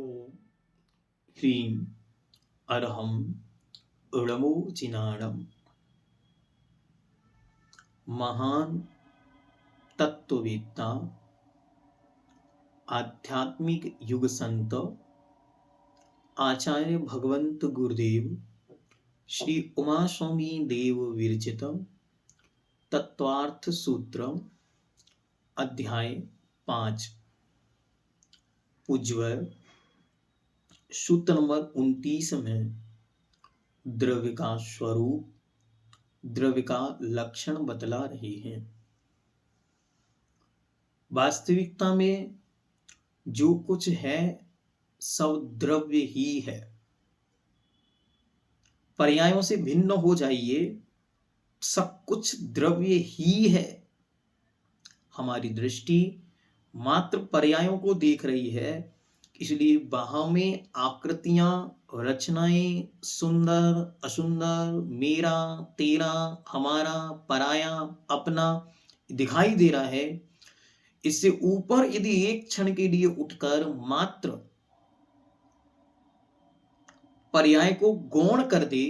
ओम ह्रीं अरहं णमोजिनाणं महान तत्ववेत्ता आध्यात्मिक युग संत आचार्य भगवंत गुरुदेव श्री उमा स्वामी देव विरचित तत्वार्थ सूत्र अध्याय 5 पूज्यवर सूत्र नंबर 29 में द्रव्य का स्वरूप, द्रव्य का लक्षण बतला रहे हैं। वास्तविकता में जो कुछ है सब द्रव्य ही है। पर्यायों से भिन्न हो जाइए, सब कुछ द्रव्य ही है। हमारी दृष्टि मात्र पर्यायों को देख रही है, इसलिए वहां में आकृतियां, रचनाएं, सुंदर असुंदर, मेरा तेरा, हमारा पराया, अपना दिखाई दे रहा है। इससे ऊपर यदि एक क्षण के लिए उठकर मात्र पर्याय को गौण कर दे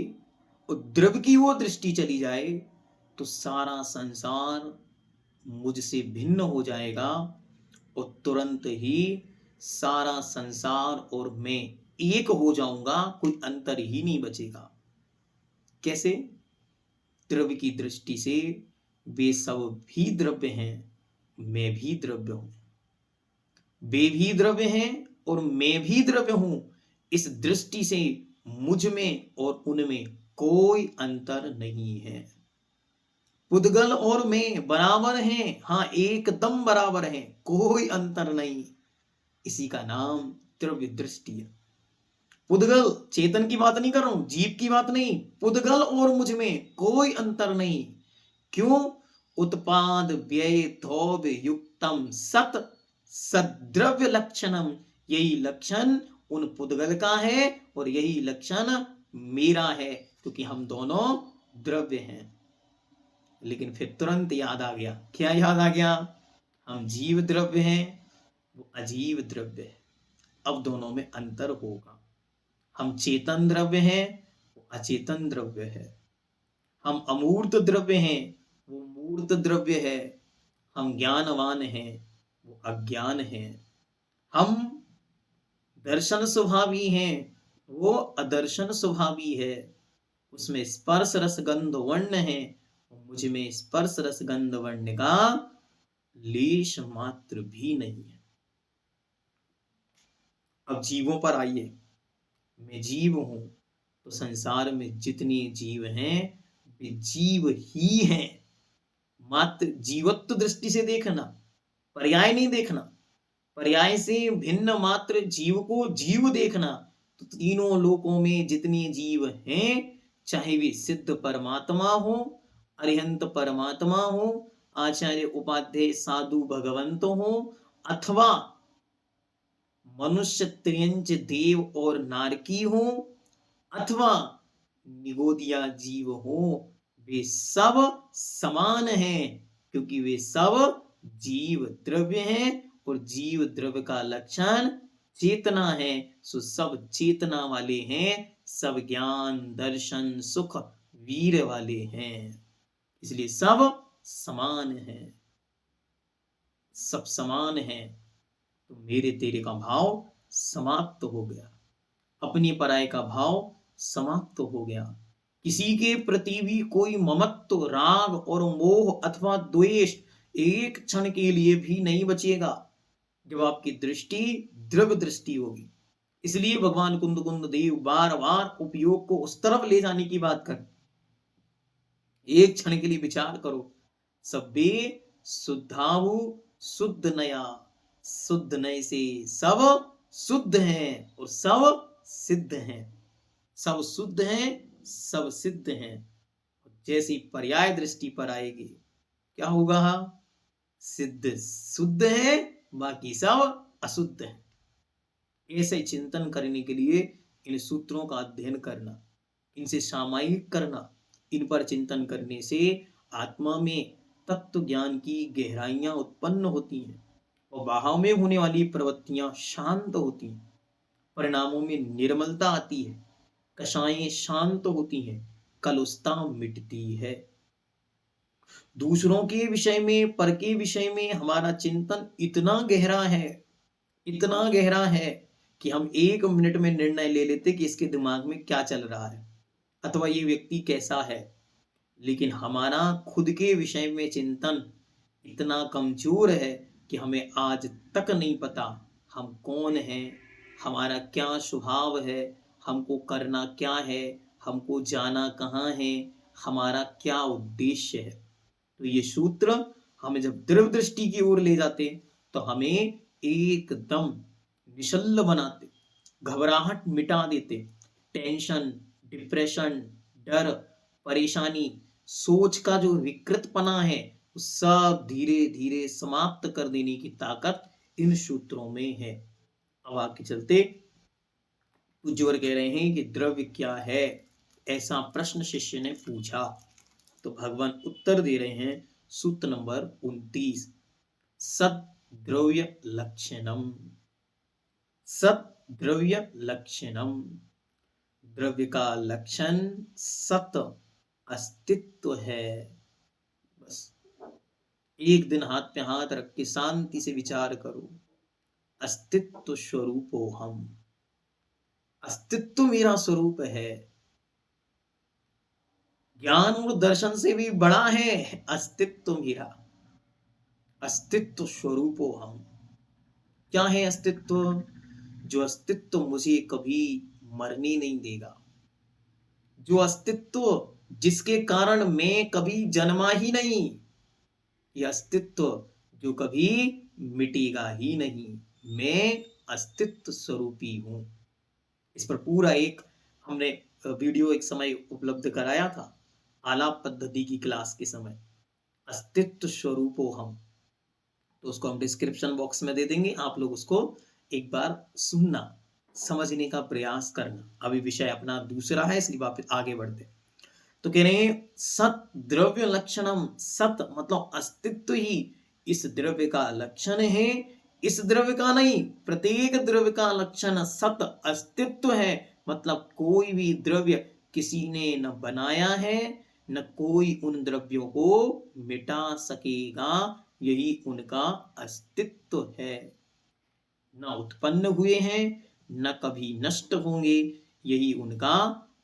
और द्रव्य की वो दृष्टि चली जाए तो सारा संसार मुझसे भिन्न हो जाएगा और तुरंत ही सारा संसार और मैं एक हो जाऊंगा, कोई अंतर ही नहीं बचेगा। कैसे? द्रव्य की दृष्टि से वे सब भी द्रव्य हैं, मैं भी द्रव्य हूं। वे भी द्रव्य हैं और मैं भी द्रव्य हूं। इस दृष्टि से मुझ में और उनमें कोई अंतर नहीं है। पुद्गल और मैं बराबर हैं, हाँ एकदम बराबर हैं, कोई अंतर नहीं। इसी का नाम द्रव्य दृष्टि है। पुद्गल, चेतन की बात नहीं कर रहा हूं, जीव की बात नहीं। पुद्गल और मुझ में कोई अंतर नहीं। क्यों? उत्पाद व्यय धोभ युक्तम सत सद्रव्य लक्षणम। यही लक्षण उन पुद्गल का है और यही लक्षण मेरा है, क्योंकि हम दोनों द्रव्य हैं। लेकिन फिर तुरंत याद आ गया। क्या याद आ गया? हम जीव द्रव्य हैं, वो अजीव द्रव्य है। अब दोनों में अंतर होगा। हम चेतन द्रव्य हैं, वो अचेतन द्रव्य है। हम अमूर्त द्रव्य हैं, वो मूर्त द्रव्य है। हम ज्ञानवान हैं, वो अज्ञान है। हम दर्शन स्वभावी हैं, वो अदर्शन स्वभावी है। उसमें स्पर्श रस गंध वर्ण है, मुझ में स्पर्श रस गंध वर्ण का लेश मात्र भी नहीं है। अब जीवों पर आइए। मैं जीव हूं तो संसार में जितने जीव हैं वे जीव ही हैं। मात्र जीवत्व दृष्टि से देखना, पर्याय नहीं देखना। पर्याय से भिन्न मात्र जीव को जीव देखना। तो तीनों लोकों में जितने जीव हैं, चाहे वे सिद्ध परमात्मा हो, अरिहंत परमात्मा हो, आचार्य उपाध्याय साधु भगवंत हो, अथवा मनुष्य त्रियंच देव और नारकी हो, अथवा निगोदिया जीव हो, वे सब समान हैं, क्योंकि वे सब जीव द्रव्य हैं और जीव द्रव्य का लक्षण चेतना है। सो सब चेतना वाले हैं, सब ज्ञान दर्शन सुख वीर वाले हैं। इसलिए सब समान हैं। सब समान हैं तो मेरे तेरे का भाव समाप्त हो गया, अपनी पराय का भाव समाप्त हो गया। किसी के प्रति भी कोई ममत्व, राग और मोह अथवा द्वेष एक क्षण के लिए भी नहीं बचेगा जब आपकी दृष्टि द्रव्य दृष्टि होगी। इसलिए भगवान कुंद देव बार बार उपयोग को उस तरफ ले जाने की बात कर। एक क्षण के लिए विचार करो। सब्बे शुद्धाहु शुद्ध नया, शुद्ध नय से सब शुद्ध हैं और सब सिद्ध हैं। सब शुद्ध हैं, सब सिद्ध हैं। जैसी पर्याय दृष्टि पर आएगी क्या होगा? सिद्ध शुद्ध है, बाकी सब अशुद्ध है। ऐसे चिंतन करने के लिए इन सूत्रों का अध्ययन करना, इनसे सामायिक करना, इन पर चिंतन करने से आत्मा में तत्व ज्ञान की गहराइयां उत्पन्न होती हैं और बाहर में होने वाली प्रवृत्तियां शांत होती हैं। परिणामों में निर्मलता आती है, कषायें शांत होती हैं, कलुषता मिटती है। दूसरों के विषय में, पर के विषय में हमारा चिंतन इतना गहरा है कि हम 1 मिनट में निर्णय ले लेते कि इसके दिमाग में क्या चल रहा है अथवा ये व्यक्ति कैसा है। लेकिन हमारा खुद के विषय में चिंतन इतना कमजोर है कि हमें आज तक नहीं पता हम कौन हैं, हमारा क्या स्वभाव है, हमको करना क्या है, हमको जाना कहाँ है, हमारा क्या उद्देश्य है। तो ये सूत्र हमें जब दृढ़ दृष्टि की ओर ले जाते तो हमें एकदम निश्चल बनाते, घबराहट मिटा देते, टेंशन, डिप्रेशन, डर, परेशानी, सोच का जो विकृतपना है वो सब धीरे धीरे समाप्त कर देने की ताकत इन सूत्रों में है। अब आगे चलते पूज्यवर कह रहे हैं कि द्रव्य क्या है, ऐसा प्रश्न शिष्य ने पूछा। तो भगवान उत्तर दे रहे हैं, सूत्र नंबर 29, सत द्रव्य लक्षणम। सत द्रव्य लक्षणम, द्रव्य का लक्षण सत अस्तित्व है। बस एक दिन हाथ पे हाथ रख के शांति से विचार करो, अस्तित्व स्वरूपो हम, अस्तित्व मेरा स्वरूप है। ज्ञान और दर्शन से भी बड़ा है अस्तित्व मेरा, अस्तित्व स्वरूपो हम। क्या है अस्तित्व? जो अस्तित्व मुझे कभी मरने नहीं देगा, जो अस्तित्व जिसके कारण मैं कभी जन्मा ही नहीं, यह अस्तित्व जो कभी मिटेगा ही नहीं, मैं अस्तित्व स्वरूपी हूं। इस पर पूरा एक हमने वीडियो एक समय उपलब्ध कराया था आलाप पद्धति की क्लास के समय, अस्तित्व स्वरूपो हम। तो उसको हम डिस्क्रिप्शन बॉक्स में दे देंगे, आप लोग उसको एक बार सुनना, समझने का प्रयास करना। अभी विषय अपना दूसरा है इसलिए वापस आगे बढ़ते। तो कह रहे हैं सत द्रव्य लक्षणम, सत मतलब अस्तित्व ही इस द्रव्य का लक्षण है। इस द्रव्य का नहीं, प्रत्येक द्रव्य का लक्षण सत अस्तित्व है। मतलब कोई भी द्रव्य किसी ने न बनाया है, न कोई उन द्रव्यों को मिटा सकेगा, यही उनका अस्तित्व है। न उत्पन्न हुए हैं, न कभी नष्ट होंगे, यही उनका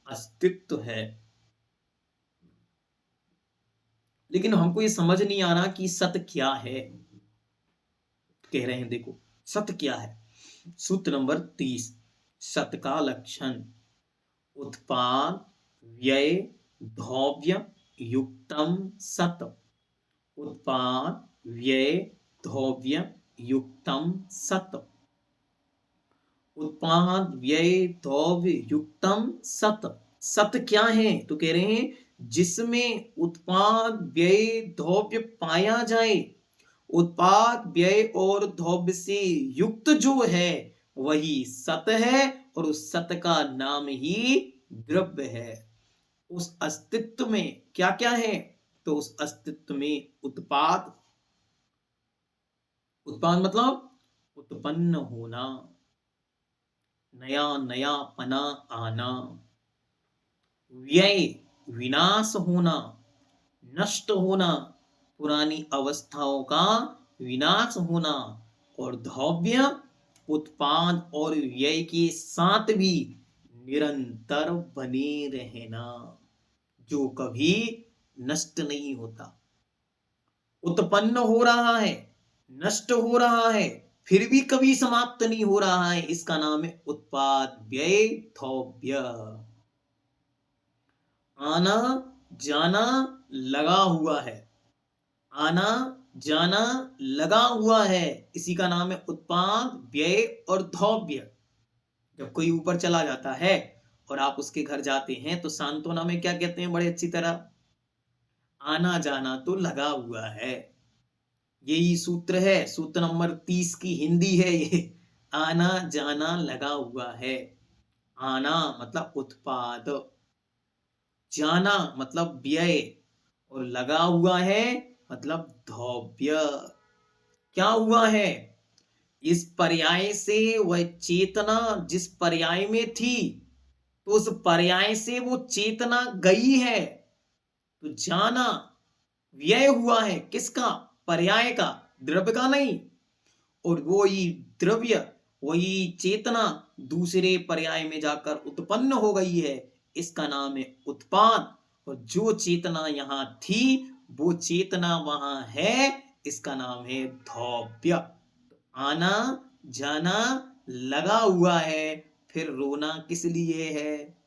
अस्तित्व है। लेकिन हमको ये समझ नहीं आ रहा कि सत्य क्या है। कह रहे हैं देखो सत्य क्या है। सूत्र नंबर 30, सत्य का लक्षण उत्पाद व्यय धौव्य युक्तम सत। उत्पाद व्यय धौव्य युक्तम सत। उत्पाद व्यय धौव्य युक्तम सत। सत क्या है? तो कह रहे हैं जिसमें उत्पाद व्यय धौव्य पाया जाए, उत्पाद व्यय और धौव्य से युक्त जो है वही सत है, और उस सत का नाम ही द्रव्य है। उस अस्तित्व में क्या क्या है? तो उस अस्तित्व में उत्पाद, उत्पाद मतलब उत्पन्न होना, नया नया पना आना, व्यय विनाश होना, नष्ट होना, पुरानी अवस्थाओं का विनाश होना, और धौव्य उत्पाद और व्यय के साथ भी निरंतर बने रहना, जो कभी नष्ट नहीं होता। उत्पन्न हो रहा है, नष्ट हो रहा है, फिर भी कभी समाप्त नहीं हो रहा है, इसका नाम है उत्पाद व्यय धौव्य। आना जाना लगा हुआ है, आना जाना लगा हुआ है, इसी का नाम है उत्पाद व्यय और धौव्य। जब कोई ऊपर चला जाता है और आप उसके घर जाते हैं तो सांत्वना में क्या कहते हैं बड़े अच्छी तरह? आना जाना तो लगा हुआ है। यही सूत्र है, सूत्र नंबर 30 की हिंदी है ये, आना जाना लगा हुआ है। आना मतलब उत्पाद, जाना मतलब व्यय, और लगा हुआ है मतलब धौव्य। क्या हुआ है? इस पर्याय से वह चेतना जिस पर्याय में थी, तो उस पर्याय से वो चेतना गई है। तो जाना व्यय हुआ है, किसका? पर्याय का, द्रव्य का नहीं। और वही द्रव्य, वही चेतना दूसरे पर्याय में जाकर उत्पन्न हो गई है, इसका नाम है उत्पाद। और जो चेतना यहाँ थी, वो चेतना वहां है, इसका नाम है धौव्य। आना जाना लगा हुआ है, फिर रोना किस लिए है?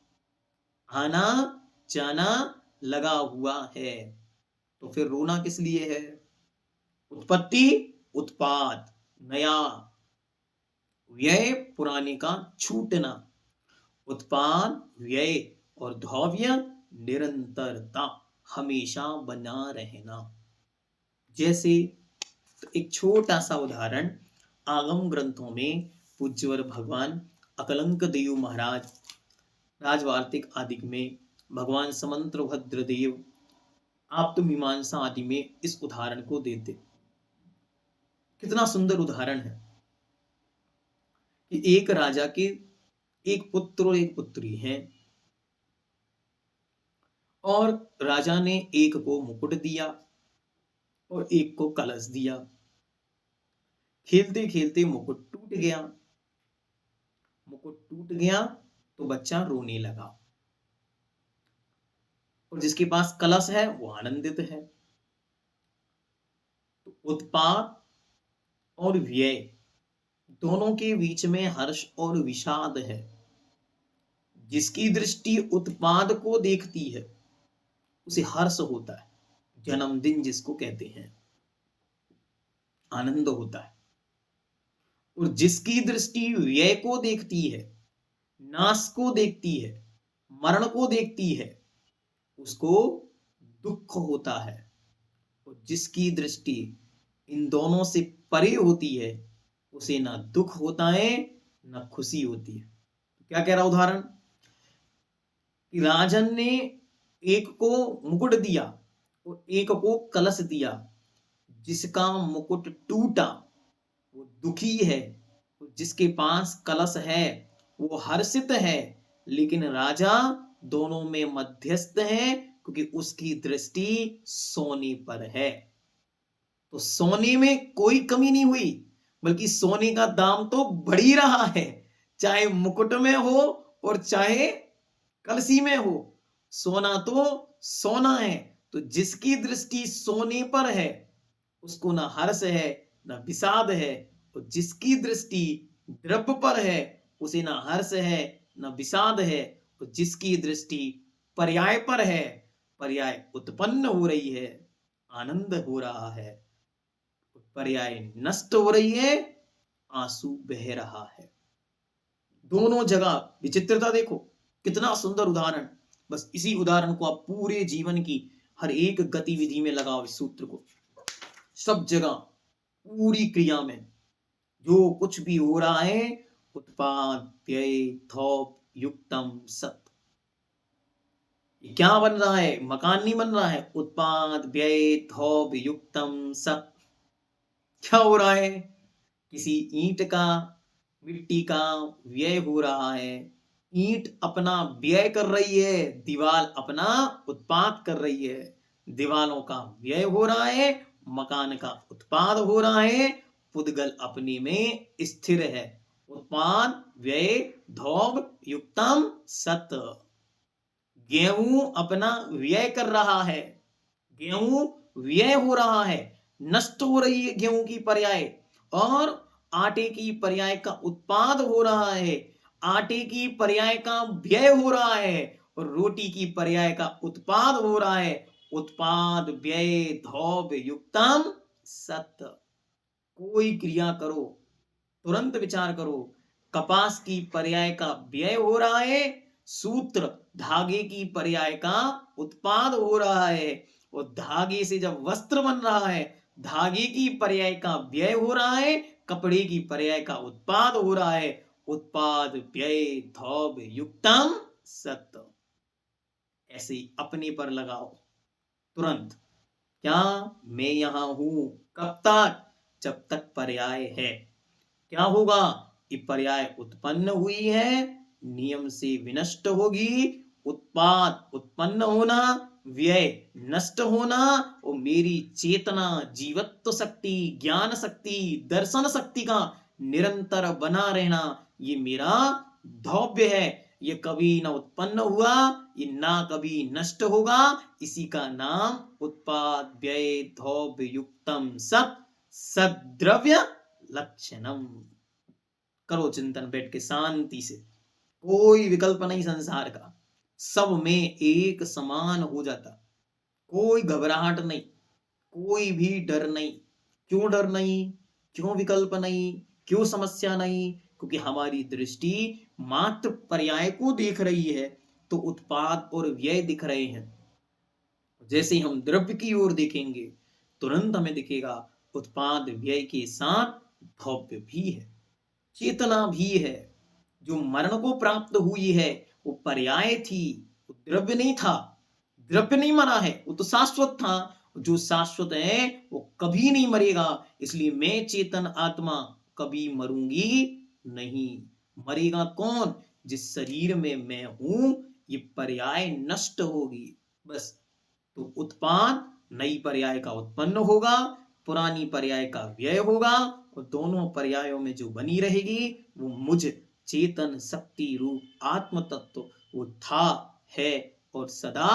आना जाना लगा हुआ है, तो फिर रोना किस लिए है? उत्पत्ति, उत्पाद, नया, व्यय, पुराने का छूटना। उत्पाद, व्यय और धौव्य, निरंतरता, हमेशा बना रहना। जैसे, तो एक छोटा सा उदाहरण आगम ग्रंथों में पूज्यवर भगवान अकलंक देव महाराज राजवार्तिक आदि में, भगवान समंत्र भद्रदेव आप्तमीमांसा आदि में इस उदाहरण को देते। कितना सुंदर उदाहरण है कि एक राजा के एक पुत्र और एक पुत्री हैं, और राजा ने एक को मुकुट दिया और एक को कलश दिया। खेलते खेलते मुकुट टूट गया। मुकुट टूट गया तो बच्चा रोने लगा, और जिसके पास कलश है वो आनंदित है। तो उत्पाद और व्यय दोनों के बीच में हर्ष और विषाद है। जिसकी दृष्टि उत्पाद को देखती है, उसे हर्ष होता है, जन्मदिन जिसको कहते हैं, आनंद होता है। और जिसकी दृष्टि व्यय को देखती है, नाश को देखती है, मरण को देखती है, उसको दुख होता है। और जिसकी दृष्टि इन दोनों से परे होती है, उसे ना दुख होता है ना खुशी होती है। क्या कह रहा उदाहरण कि राजन ने एक को मुकुट दिया और एक को कलश दिया। जिसका मुकुट टूटा वो दुखी है, जिसके पास कलश है वो हर्षित है। लेकिन राजा दोनों में मध्यस्थ है, क्योंकि उसकी दृष्टि सोने पर है। तो सोने में कोई कमी नहीं हुई, बल्कि सोने का दाम तो बढ़ ही रहा है, चाहे मुकुट में हो और चाहे कलसी में हो। सोना तो सोना है। तो जिसकी दृष्टि सोने पर है, उसको ना हर्ष है ना विषाद है। और जिसकी दृष्टि द्रव्य पर है, उसे ना हर्ष है ना विषाद है। और जिसकी दृष्टि पर्याय पर है, पर्याय उत्पन्न हो रही है, आनंद हो रहा है, पर्याय नष्ट हो रही है, आंसू बह रहा है। दोनों जगह विचित्रता देखो, कितना सुंदर उदाहरण। बस इसी उदाहरण को आप पूरे जीवन की हर एक गतिविधि में लगाओ। इस सूत्र को सब जगह, पूरी क्रिया में जो कुछ भी हो रहा है, उत्पाद, व्यय, थोप, युक्तम, सत। क्या बन रहा है? मकान नहीं बन रहा है। उत्पाद, व्यय, थोप, युक्तम, सत। क्या हो रहा है? किसी ईंट का, मिट्टी का व्यय हो रहा है। ईंट अपना व्यय कर रही है, दीवार अपना उत्पाद कर रही है। दीवालों का व्यय हो रहा है, मकान का उत्पाद हो रहा है। पुद्गल अपने में स्थिर है। उत्पाद, व्यय, धौग, युक्तम, सत। गेहूं अपना व्यय कर रहा है, गेहूं व्यय हो रहा है, नष्ट हो रही है गेहूं की पर्याय, और आटे की पर्याय का उत्पाद हो रहा है। आटे की पर्याय का व्यय हो रहा है और रोटी की पर्याय का उत्पाद हो रहा है। उत्पाद, व्यय, धौब, युक्तम, सत। कोई क्रिया करो, तुरंत विचार करो। कपास की पर्याय का व्यय हो रहा है, सूत्र धागे की पर्याय का उत्पाद हो रहा है। और धागे से जब वस्त्र बन रहा है, धागे की पर्याय का व्यय हो रहा है, कपड़े की पर्याय का उत्पाद हो रहा है। उत्पाद, व्यय, धौब, युक्तम, सत। ऐसे ही अपने पर लगाओ तुरंत। क्या? मैं यहां हूं कब तक? जब तक पर्याय है। क्या होगा? ये पर्याय उत्पन्न हुई है, नियम से विनष्ट होगी। उत्पाद उत्पन्न होना, व्यय नष्ट होना, और मेरी चेतना, जीवत्व शक्ति, ज्ञान शक्ति, दर्शन शक्ति का निरंतर बना रहना, ये मेरा धौव्य है। ये कभी न उत्पन्न हुआ, ये ना कभी नष्ट होगा। इसी का नाम उत्पाद व्यय धौव्य युक्तम सत सद्द्रव्य लक्षणम। करो चिंतन बैठ के शांति से। कोई विकल्प नहीं संसार का, सब में एक समान हो जाता। कोई घबराहट नहीं, कोई भी डर नहीं। क्यों डर नहीं? क्यों विकल्प नहीं? क्यों समस्या नहीं? क्योंकि हमारी दृष्टि मात्र पर्याय को देख रही है, तो उत्पाद और व्यय दिख रहे हैं। जैसे ही हम द्रव्य की ओर देखेंगे, तुरंत हमें दिखेगा उत्पाद व्यय के साथ भव्य भी है, चेतना भी है। जो मरण को प्राप्त हुई है वो पर्याय थी, वो द्रव्य नहीं था। द्रव्य नहीं मरा है, वो तो शाश्वत था। जो शाश्वत है वो कभी नहीं मरेगा। इसलिए मैं चेतन आत्मा कभी मरूंगी नहीं। मरेगा कौन? जिस शरीर में मैं हूं, ये पर्याय नष्ट होगी बस। तो उत्पाद नई पर्याय का उत्पन्न होगा, पुरानी पर्याय का व्यय होगा, और दोनों पर्यायों में जो बनी रहेगी वो मुझ चेतन शक्ति रूप आत्म तत्व, वो था, है और सदा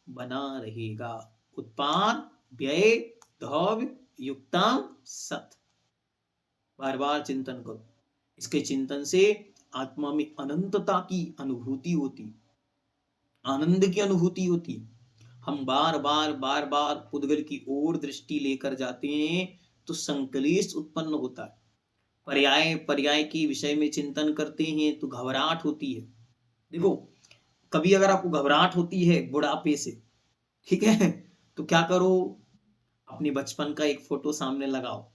बना रहेगा। उत्पाद व्यय धौव्य युक्ताम सत। बार बार चिंतन करो। इसके चिंतन से आत्मा में अनंतता की अनुभूति होती, आनंद की अनुभूति होती। हम बार बार पुद्गल की ओर दृष्टि लेकर जाते हैं तो संकलेश उत्पन्न होता है। पर्याय पर्याय के विषय में चिंतन करते हैं तो घबराहट होती है। देखो, कभी अगर आपको घबराहट होती है बुढ़ापे से, ठीक है, तो क्या करो? अपने बचपन का एक फोटो सामने लगाओ।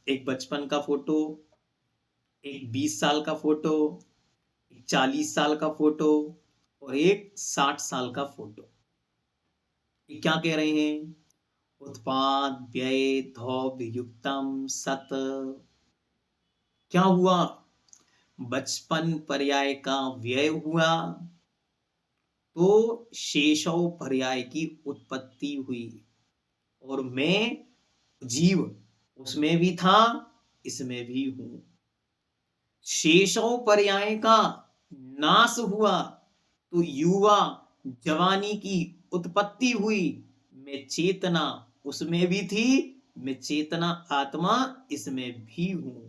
एक बचपन का फोटो, एक 20 साल का फोटो, एक 40 साल का फोटो, और एक 60 साल का फोटो। ये क्या कह रहे हैं? उत्पाद व्यय धौव्य युक्तम सत। क्या हुआ? बचपन पर्याय का व्यय हुआ तो शेषव पर्याय की उत्पत्ति हुई, और मैं जीव उसमें भी था, इसमें भी हूं। शेषव पर्याय का नाश हुआ तो युवा जवानी की उत्पत्ति हुई। मैं चेतना उसमें भी थी, मैं चेतना आत्मा इसमें भी हूं।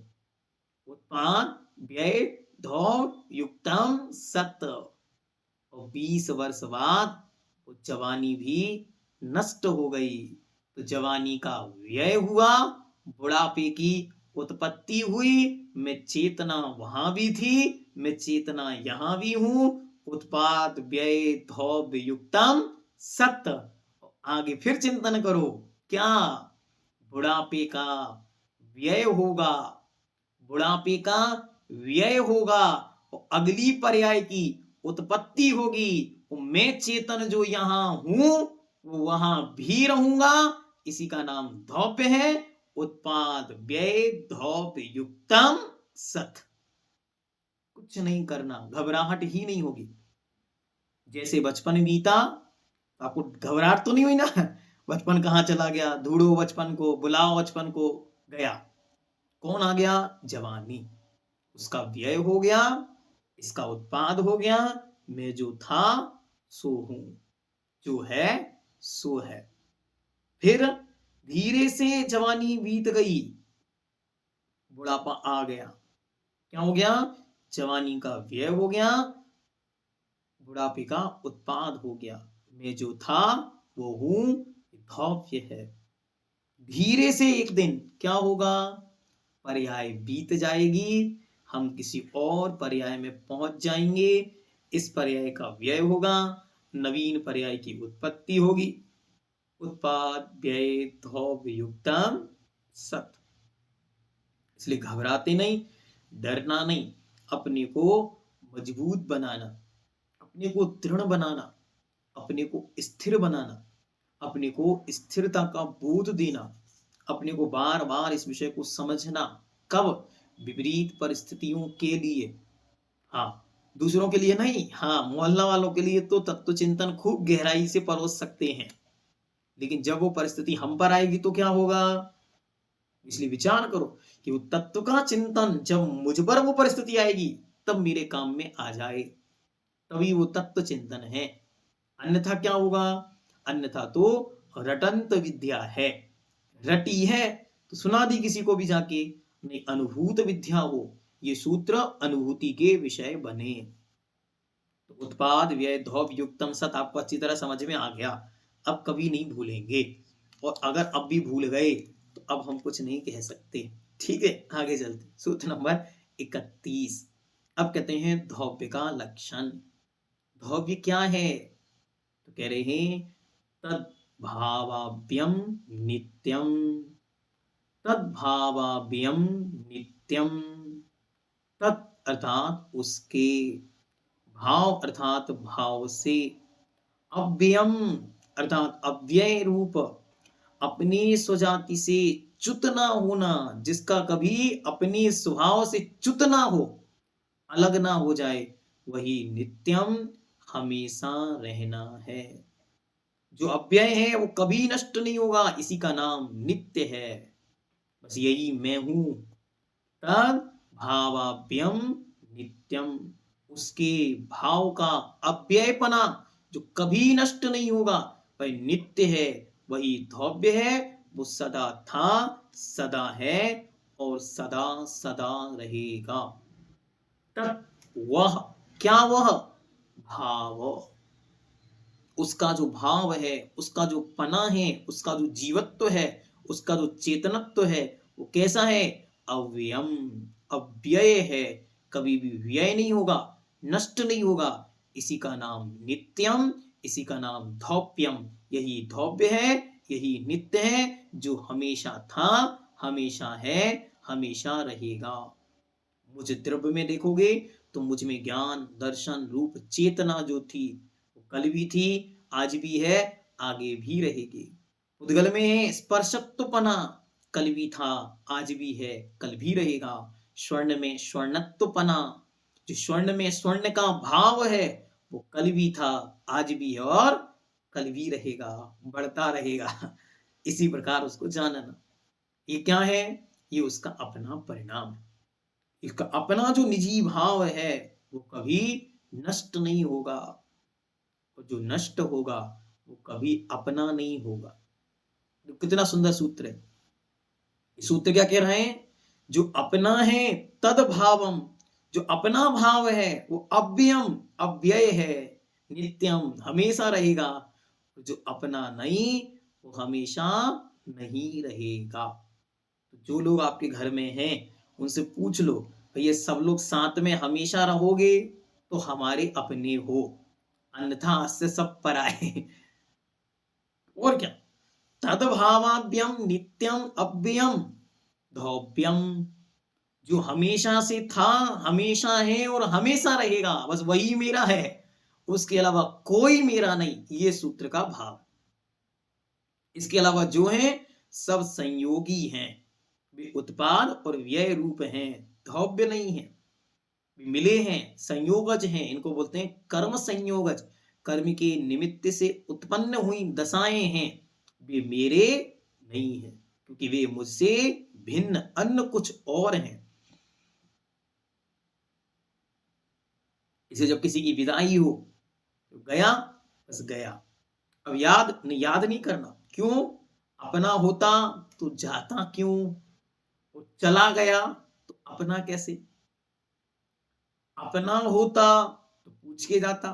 उत्पाद व्यय धौव युक्तम सत। और 20 वर्ष बाद वो जवानी भी नष्ट हो गई। तो जवानी का व्यय हुआ, बुढ़ापे की उत्पत्ति हुई। मैं चेतना वहां भी थी, मैं चेतना यहां भी हूं। उत्पाद व्यय धौव्य युक्तम सत। आगे फिर चिंतन करो। क्या? बुढ़ापे का व्यय होगा, बुढ़ापे का व्यय होगा, और अगली पर्याय की उत्पत्ति होगी। मैं चेतन जो यहां हूं वो वहां भी रहूंगा। इसी का नाम धौप्य है। उत्पाद व्यय धौप्य युक्तम सत। कुछ नहीं करना, घबराहट ही नहीं होगी। जैसे बचपन बीता, आपको घबराहट तो नहीं हुई ना? बचपन कहाँ चला गया? ढूंढो बचपन को, बुलाओ बचपन को। गया। कौन आ गया? जवानी। उसका व्यय हो गया, इसका उत्पाद हो गया। मैं जो था सो हूं, जो है सो है। फिर धीरे से जवानी बीत गई, बुढ़ापा आ गया। क्या हो गया? जवानी का व्यय हो गया, बुढ़ापे का उत्पाद हो गया। मैं जो था वो हूं, भव्य है। धीरे से एक दिन क्या होगा? पर्याय बीत जाएगी, हम किसी और पर्याय में पहुंच जाएंगे। इस पर्याय का व्यय होगा, नवीन पर्याय की उत्पत्ति होगी। उत्पाद व्यय धौव्य युक्तम सत। इसलिए घबराते नहीं, डरना नहीं, अपने को मजबूत बनाना, अपने को दृढ़ बनाना, अपने को स्थिर बनाना, अपने को स्थिरता का बोध देना, अपने को बार बार इस विषय को समझना। कब? विपरीत परिस्थितियों के लिए, हाँ, दूसरों के लिए नहीं, हाँ, मोहल्ला वालों के लिए तो तत्व चिंतन खूब गहराई से परोस सकते हैं, लेकिन जब वो परिस्थिति हम पर आएगी तो क्या होगा? इसलिए विचार करो कि वो तत्व का चिंतन जब मुझ पर वो परिस्थिति आएगी तब मेरे काम में आ जाए, तभी वो तत्व चिंतन है। अन्यथा क्या होगा? अन्यथा तो रटंत विद्या है, रटी है तो सुना दी किसी को भी जाके, नहीं अनुभूत विद्या हो, ये सूत्र अनुभूति के विषय बने। तो उत्पाद व्यय धौब युक्तम सत आपको अच्छी तरह समझ में आ गया, अब कभी नहीं भूलेंगे, और अगर अब भी भूल गए तो अब हम कुछ नहीं कह सकते। ठीक है, आगे चलते सूत्र नंबर 31। अब कहते हैं धौव्य का लक्षण। धौव्य क्या है? तो कह रहे हैं तद भावाभ्यम नित्यम, तद भावाभ्यम नित्यम, तत् अर्थात उसके, भाव अर्थात भाव से, अव्ययम अर्थात अव्यय रूप, अपनी स्वजाति से च्युत ना होना, जिसका कभी अपने स्वभाव से च्युत ना हो, अलग ना हो जाए, वही नित्यम हमेशा रहना है। जो अव्यय है वो कभी नष्ट नहीं होगा, इसी का नाम नित्य है। बस यही मैं हूं। तद भावाभ्यम नित्यम, उसके भाव का अव्ययपना जो कभी नष्ट नहीं होगा, वह नित्य है, वही धौव्य है। वो सदा था, सदा है और सदा सदा रहेगा। तत् वह, क्या वह? भाव, उसका जो भाव है, उसका जो पना है, उसका जो जीवत्व है, उसका जो चेतनत्व है, वो कैसा है? अव्ययम, अव्यय है, कभी भी व्यय नहीं होगा, नष्ट नहीं होगा, इसी का नाम नित्यम, इसी का नाम धौप्यम। यही धौव्य है, यही नित्य है, जो हमेशा था, हमेशा है, हमेशा रहेगा। मुझ द्रव्य में देखोगे तो मुझ में ज्ञान दर्शन रूप चेतना जो थी, वो कल भी थी, आज भी है, आगे भी रहेगी। उद्गल में स्पर्शत्वपना कल भी था, आज भी है, कल भी रहेगा। स्वर्ण में स्वर्णत्वपना, जो स्वर्ण में स्वर्ण का भाव है, वो कल भी था, आज भी है और कल भी रहेगा, बढ़ता रहेगा। इसी प्रकार उसको जानना। ये क्या है? ये उसका अपना परिणाम है। इसका अपना जो निजी भाव है वो कभी नष्ट नहीं होगा, और जो नष्ट होगा वो कभी अपना नहीं होगा। तो कितना सुंदर सूत्र है। सूत्र क्या कह रहे हैं? जो अपना है तद भावम, जो अपना भाव है वो अव्ययम, अव्यय है, नित्यम हमेशा रहेगा। जो अपना नहीं, वो हमेशा नहीं रहेगा। तो जो लोग आपके घर में हैं उनसे पूछ लो, भैया सब लोग साथ में हमेशा रहोगे तो हमारे अपने हो, अन्यथा आज से सब पराए। और क्या? तद्भावाभ्यम नित्यम अव्ययम धौव्यम, जो हमेशा से था, हमेशा है और हमेशा रहेगा, बस वही मेरा है, उसके अलावा कोई मेरा नहीं। ये सूत्र का भाव। इसके अलावा जो है सब संयोगी हैं, वे उत्पाद और व्यय रूप हैं, धौव्य नहीं है। मिले हैं, संयोगज हैं, इनको बोलते हैं कर्म संयोगज। कर्म के निमित्त से उत्पन्न हुई दशाएं हैं, वे मेरे नहीं है, क्योंकि वे मुझसे भिन्न अन्य कुछ और हैं। इसे जब किसी की विदाई हो तो गया, बस गया, अब याद नहीं करना। क्यों? अपना होता तो जाता क्यों? वो चला गया तो अपना कैसे? अपना होता तो पूछ के जाता,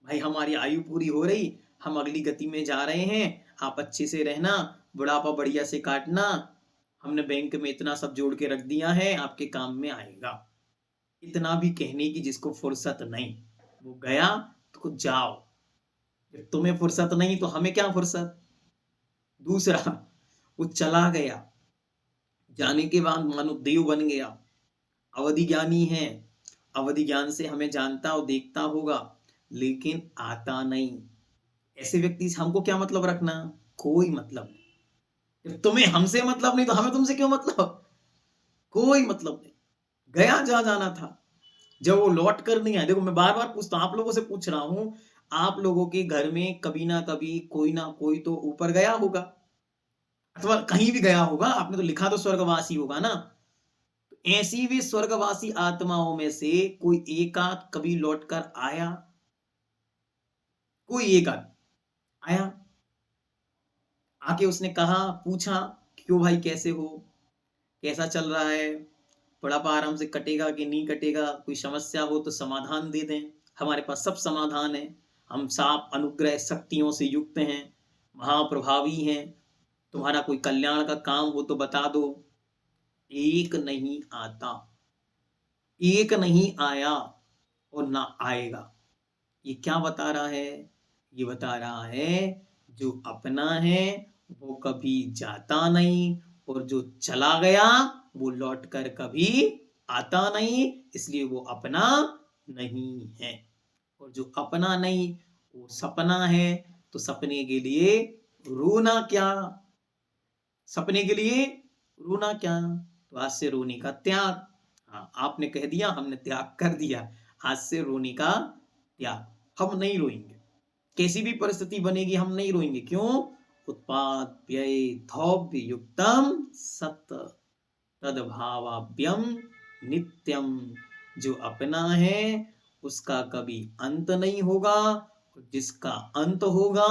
भाई हमारी आयु पूरी हो रही, हम अगली गति में जा रहे हैं, आप अच्छे से रहना, बुढ़ापा बढ़िया से काटना, हमने बैंक में इतना सब जोड़ के रख दिया है, आपके काम में आएगा। इतना भी कहने की जिसको फुर्सत नहीं, वो गया तो जाओ, जब तुम्हें फुर्सत नहीं तो हमें क्या फुर्सत। दूसरा, वो चला गया, जाने के बाद मानो देव बन गया, अवधि ज्ञानी है, अवधि ज्ञान से हमें जानता और देखता होगा, लेकिन आता नहीं। ऐसे व्यक्ति से हमको क्या मतलब रखना? कोई मतलब नहीं। जब तुम्हें हमसे मतलब नहीं तो हमें तुमसे क्यों मतलब? कोई मतलब नहीं। गया जहां जाना था। जब वो लौट कर नहीं आए, देखो मैं बार बार पूछता हूँ, आप लोगों से पूछ रहा हूं, आप लोगों के घर में कभी ना कभी कोई ना कोई तो ऊपर गया होगा, अथवा कहीं भी गया होगा, आपने तो लिखा तो स्वर्गवासी होगा ना। तो ऐसी भी स्वर्गवासी आत्माओं में से कोई एक आध कभी लौट कर आया, कोई एक आध आया, आके उसने कहा, पूछा, क्यों भाई, कैसे हो, कैसा चल रहा है, बुढ़ापा आराम से कटेगा कि नहीं कटेगा, कोई समस्या हो तो समाधान दे दें, हमारे पास सब समाधान है, हम साफ अनुग्रह शक्तियों से युक्त हैं, महाप्रभावी हैं, तुम्हारा कोई कल्याण का काम हो तो बता दो। एक नहीं आता, एक नहीं आया और ना आएगा। ये क्या बता रहा है? ये बता रहा है जो अपना है वो कभी जाता नहीं, और जो चला गया वो लौट कर कभी आता नहीं, इसलिए वो अपना नहीं है। और जो अपना नहीं वो सपना है, तो सपने के लिए रोना क्या, सपने के लिए रोना क्या, तो आज से रोने का त्याग। हाँ, आपने कह दिया, हमने त्याग कर दिया, आज से रोने का त्याग, हम नहीं रोएंगे, कैसी भी परिस्थिति बनेगी हम नहीं रोएंगे। क्यों? उत्पाद व्यय धौव्य युक्तम सत तद्भावाभ्यम नित्यम। जो अपना है उसका कभी अंत नहीं होगा, जिसका अंत होगा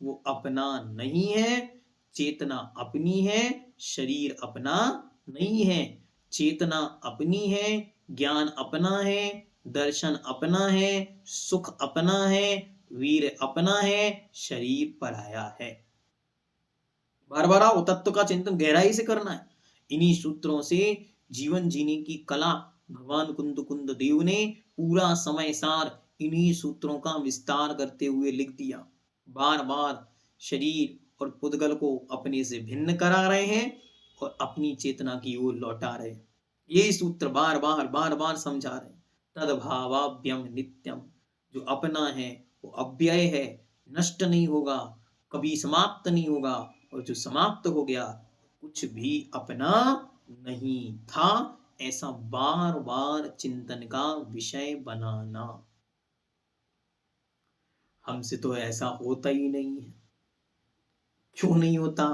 वो अपना नहीं है। चेतना अपनी है, शरीर अपना नहीं है। चेतना अपनी है, ज्ञान अपना है, दर्शन अपना है, सुख अपना है, वीर अपना है, शरीर पराया है। बार बार आओ, तत्व का चिंतन गहराई से करना है। इन्हीं सूत्रों से जीवन जीने की कला भगवान कुंद कुंद देव ने पूरा समय सार इन्हीं सूत्रों का विस्तार करते हुए लिख दिया। बार बार शरीर और पुद्गल को अपने से भिन्न करा रहे हैं और अपनी चेतना की ओर लौटा रहे हैं। यही सूत्र बार बार समझा रहे हैं। तद्भावाभ्यम नित्यम। जो अपना है वो अव्यय है, नष्ट नहीं होगा, कभी समाप्त नहीं होगा, और जो समाप्त हो गया कुछ भी अपना नहीं था। ऐसा बार बार चिंतन का विषय बनाना। हमसे तो ऐसा होता ही नहीं है। क्यों नहीं होता?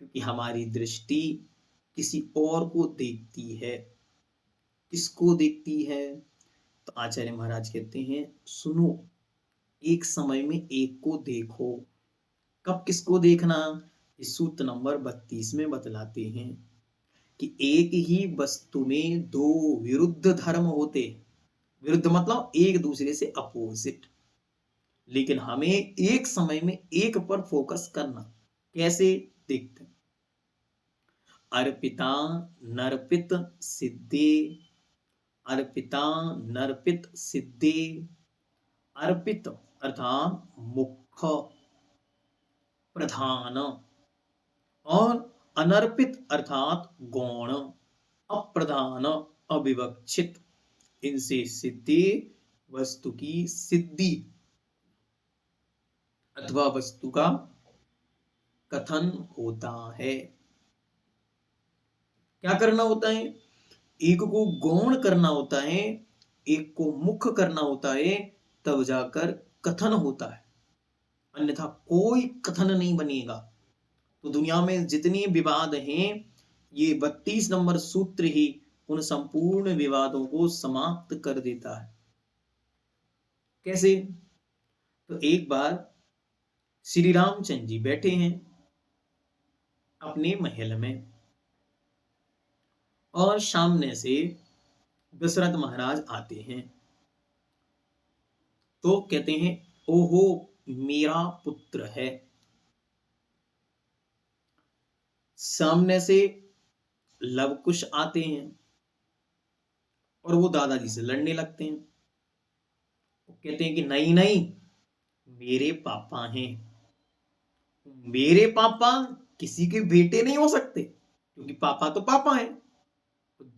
क्योंकि हमारी दृष्टि किसी और को देखती है। किसको देखती है? तो आचार्य महाराज कहते हैं, सुनो, एक समय में एक को देखो। कब किसको देखना? इस सूत्र नंबर 32 में बतलाते हैं कि एक ही वस्तु में दो विरुद्ध धर्म होते। विरुद्ध मतलब एक दूसरे से अपोजिट, लेकिन हमें एक समय में एक पर फोकस करना। कैसे? देखते हैं। अर्पिता नर्पित सिद्धे, अर्पिता नर्पित सिद्धे। अर्पित अर्थात मुख्य प्रधान, और अनर्पित अर्थात गौण अप्रधान अविवक्षित। इनसे सिद्धि वस्तु की सिद्धि अथवा वस्तु का कथन होता है। क्या करना होता है? एक को गौण करना होता है, एक को मुख्य करना होता है, तब जाकर कथन होता है, अन्यथा कोई कथन नहीं बनेगा। तो दुनिया में जितनी विवाद हैं, ये 32 नंबर सूत्र ही उन संपूर्ण विवादों को समाप्त कर देता है। कैसे? तो एक बार श्री रामचंद्र जी बैठे हैं अपने महल में, और सामने से दशरथ महाराज आते हैं। तो कहते हैं, ओहो मेरा पुत्र है। सामने से लव कुश आते हैं और वो दादाजी से लड़ने लगते हैं। वो कहते हैं कि नहीं नहीं, मेरे पापा हैं। मेरे पापा किसी के बेटे नहीं हो सकते, क्योंकि पापा तो पापा हैं।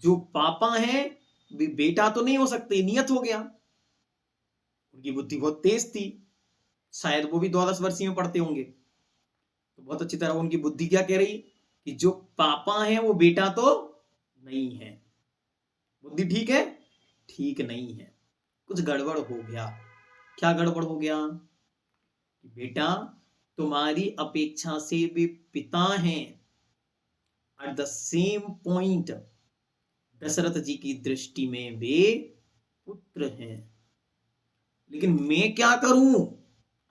जो पापा हैं वे बेटा तो नहीं हो सकते, नियत हो गया। उनकी बुद्धि बहुत तेज थी, शायद वो भी 12 वर्षीय में पढ़ते होंगे। तो बहुत अच्छी तरह उनकी बुद्धि क्या कह रही कि जो पापा हैं वो बेटा तो नहीं है। बुद्धि ठीक है? ठीक नहीं है, कुछ गड़बड़ हो गया। क्या गड़बड़ हो गया? बेटा तुम्हारी अपेक्षा से वे पिता हैं, at the same point Dasharath ji की दृष्टि में वे पुत्र हैं। लेकिन मैं क्या करूं?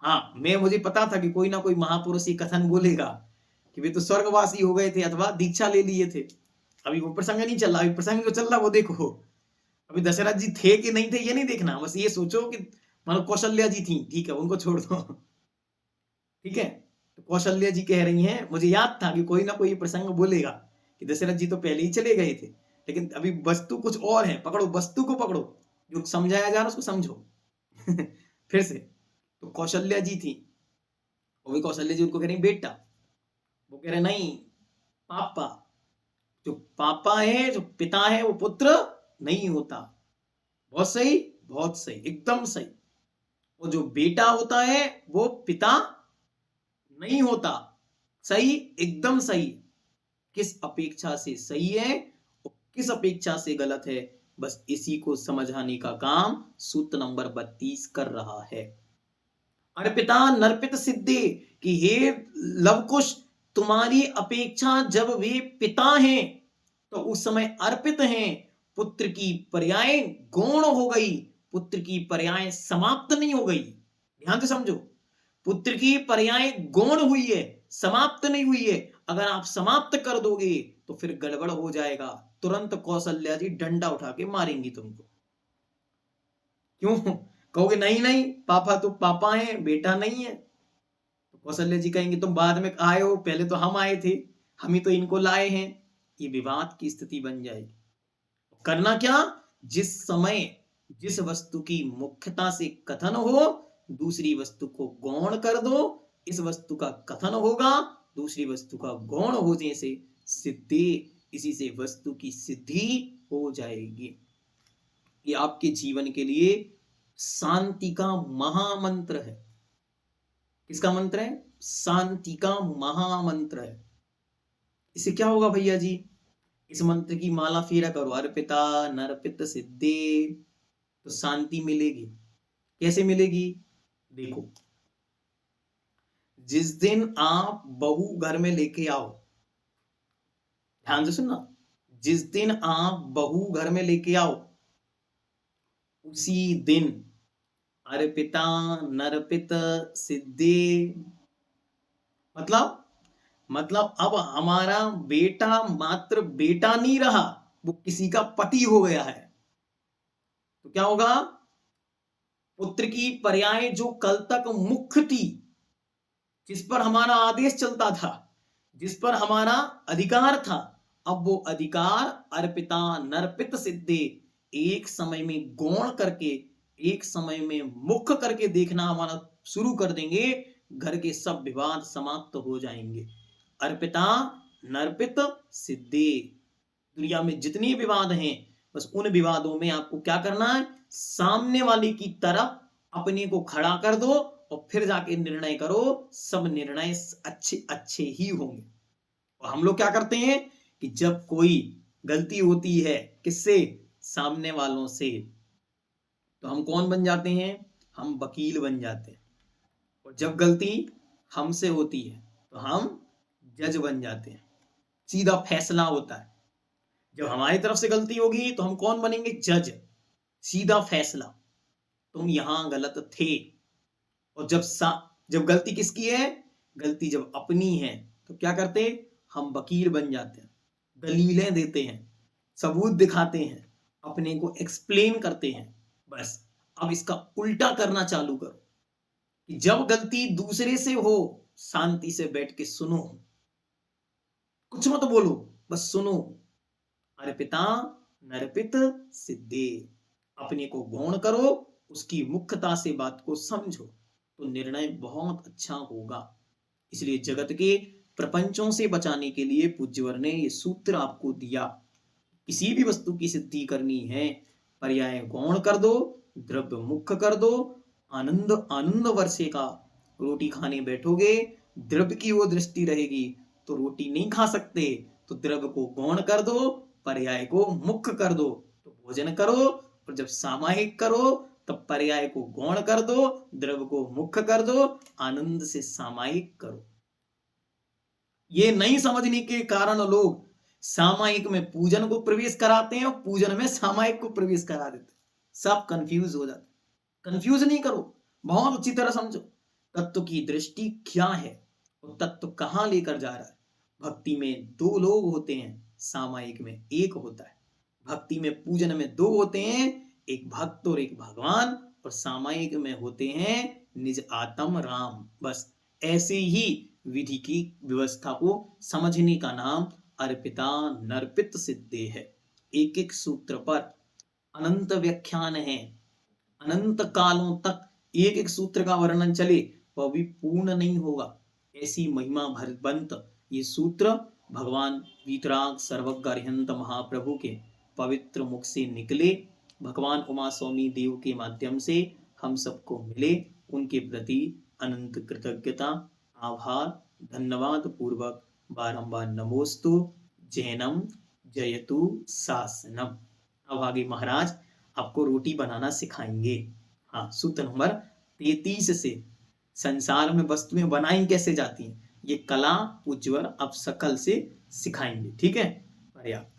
हाँ, मुझे पता था कि कोई ना कोई महापुरुष ये कथन बोलेगा कि वे तो स्वर्गवासी हो गए थे अथवा दीक्षा ले लिए थे। अभी वो प्रसंग नहीं चल रहा, अभी प्रसंग जो चल रहा वो देखो। अभी दशरथ जी थे कि नहीं थे ये नहीं देखना, बस ये सोचो कि मानो कौशल्या जी थी, ठीक है, उनको छोड़ दो। ठीक है, तो कौशल्या जी कह रही हैं, मुझे याद था कि कोई ना कोई प्रसंग बोलेगा कि दशरथ जी तो पहले ही चले गए थे, लेकिन अभी वस्तु कुछ और है। पकड़ो वस्तु को, पकड़ो जो समझाया जा रहा उसको समझो। फिर से, तो कौशल्या जी थी, वो भी कौशल्या जी उनको कह रही बेटा, वो कह रहे नहीं पापा। जो पापा है, जो पिता है, वो पुत्र नहीं होता। बहुत सही, बहुत सही, एकदम सही। वो जो बेटा होता है वो पिता नहीं होता। सही, एकदम सही। किस अपेक्षा से सही है और किस अपेक्षा से गलत है, बस इसी को समझाने का काम सूत्र नंबर 32 कर रहा है। अर्पिता नर्पित सिद्धि कि हे लवकुश, तुम्हारी अपेक्षा जब वे पिता हैं तो उस समय अर्पित हैं। पुत्र की पर्याय गौण हो गई, पुत्र की पर्याय समाप्त नहीं हो गई। ध्यान से समझो, पुत्र की पर्याय गौण हुई है, समाप्त नहीं हुई है। अगर आप समाप्त कर दोगे तो फिर गड़बड़ हो जाएगा, तुरंत कौशल्या जी डंडा उठा के मारेंगी तुमको। क्यों? कहोगे नहीं नहीं पापा तो पापा हैं, बेटा नहीं है। तो कौशल्या जी कहेंगे तुम बाद में आए हो, पहले तो हम आए थे, हम ही तो इनको लाए हैं। ये विवाद की स्थिति बन जाएगी। करना क्या? जिस समय जिस वस्तु की मुख्यता से कथन हो, दूसरी वस्तु को गौण कर दो। इस वस्तु का कथन होगा, दूसरी वस्तु का गौण होने से सिद्धि, इसी से वस्तु की सिद्धि हो जाएगी। ये आपके जीवन के लिए शांति का महामंत्र है। किसका मंत्र है? शांति का महामंत्र है। इससे क्या होगा भैया जी? इस मंत्र की माला फेरा करो, अर्पिता नर्पित सिद्धि, तो शांति मिलेगी। कैसे मिलेगी? देखो, जिस दिन आप बहू घर में लेके आओ, ध्यान से सुनना, जिस दिन आप बहू घर में लेके आओ उसी दिन अर्पिता नर्पित सिद्धि, मतलब अब हमारा बेटा मात्र बेटा नहीं रहा, वो किसी का पति हो गया है। तो क्या होगा? पुत्र की पर्याय जो कल तक मुख्य थी, जिस पर हमारा आदेश चलता था, जिस पर हमारा अधिकार था, अब वो अधिकार अर्पिता नर्पित सिद्धि एक समय में गौण करके, एक समय में मुख्य करके देखना हमारा शुरू कर देंगे। घर के सब विवाद समाप्त हो जाएंगे। अर्पिता नर्पित सिद्धि, दुनिया में जितनी विवाद हैं, बस उन विवादों में आपको क्या करना है? सामने वाले की तरफ अपने को खड़ा कर दो और फिर जाके निर्णय करो। सब निर्णय अच्छे अच्छे ही होंगे। और हम लोग क्या करते हैं कि जब कोई गलती होती है किससे? सामने वालों से, तो हम कौन बन जाते हैं? हम वकील बन जाते हैं। और जब गलती हमसे होती है तो हम जज बन जाते हैं, सीधा फैसला होता है। जब हमारी तरफ से गलती होगी तो हम कौन बनेंगे? जज, सीधा फैसला, तुम यहां गलत थे। और जब गलती किसकी है? गलती जब अपनी है तो क्या करते? हम वकील बन जाते हैं, दलीलें देते हैं, सबूत दिखाते हैं, अपने को एक्सप्लेन करते हैं। बस अब इसका उल्टा करना चालू करो कि जब गलती दूसरे से हो, शांति से बैठ के सुनो, कुछ मत बोलो, बस सुनो। अर्पिता नर्पित सिद्धि, अपने को गौण करो, उसकी मुख्यता से बात को समझो, तो निर्णय बहुत अच्छा होगा। इसलिए जगत के प्रपंचों से बचाने के लिए पूज्यवर ने ये सूत्र आपको दिया। किसी भी वस्तु की सिद्धि करनी है, पर्याय गौण कर दो, द्रव्य मुख्य कर दो, आनंद आनंद वर्षेगा। रोटी खाने बैठोगे, द्रव्य की वो दृष्टि रहेगी तो रोटी नहीं खा सकते, तो द्रव्य को गौण कर दो, पर्याय को मुख्य कर दो, तो भोजन करो, और जब सामायिक करो तब पर्याय को गौण कर दो, द्रव्य को मुख्य कर दो, आनंद से सामायिक करो। ये नहीं समझने के कारण लोग सामायिक में पूजन को प्रवेश कराते हैं और पूजन में सामायिक को प्रवेश करा देते हैं। सब कंफ्यूज हो जाते। कंफ्यूज नहीं करो, बहुत अच्छी तरह समझो तत्व की दृष्टि क्या है और तत्व कहां लेकर जा रहा है। भक्ति में दो लोग होते हैं, सामायिक में एक होता है। भक्ति में पूजन में दो होते हैं, एक भक्त और एक भगवान, और सामायिक में होते हैं निज आत्म राम। बस ऐसे ही विधि की व्यवस्था को समझने का नाम अर्पिता नर्पित सिद्धे है। एक एक सूत्र पर अनंत व्याख्यान है, अनंत कालों तक एक एक सूत्र का वर्णन चले वह भी पूर्ण नहीं होगा। ऐसी महिमा भरवंत ये सूत्र भगवान वीतराग सर्वज्ञ अरिहंत महाप्रभु के पवित्र मुख से निकले, भगवान उमा स्वामी देव के माध्यम से हम सबको मिले। उनके प्रति अनंत कृतज्ञता, आभार, धन्यवाद पूर्वक बारंबार नमोस्तु। जैनम जयतु शासनम। अब आगे महाराज आपको रोटी बनाना सिखाएंगे। हाँ, सूत्र नंबर 33 से संसार में वस्तुएं बनाई कैसे जाती हैं ये कला उज्ज्वल अब सकल से सिखाएंगे। ठीक है, पर्याप्त।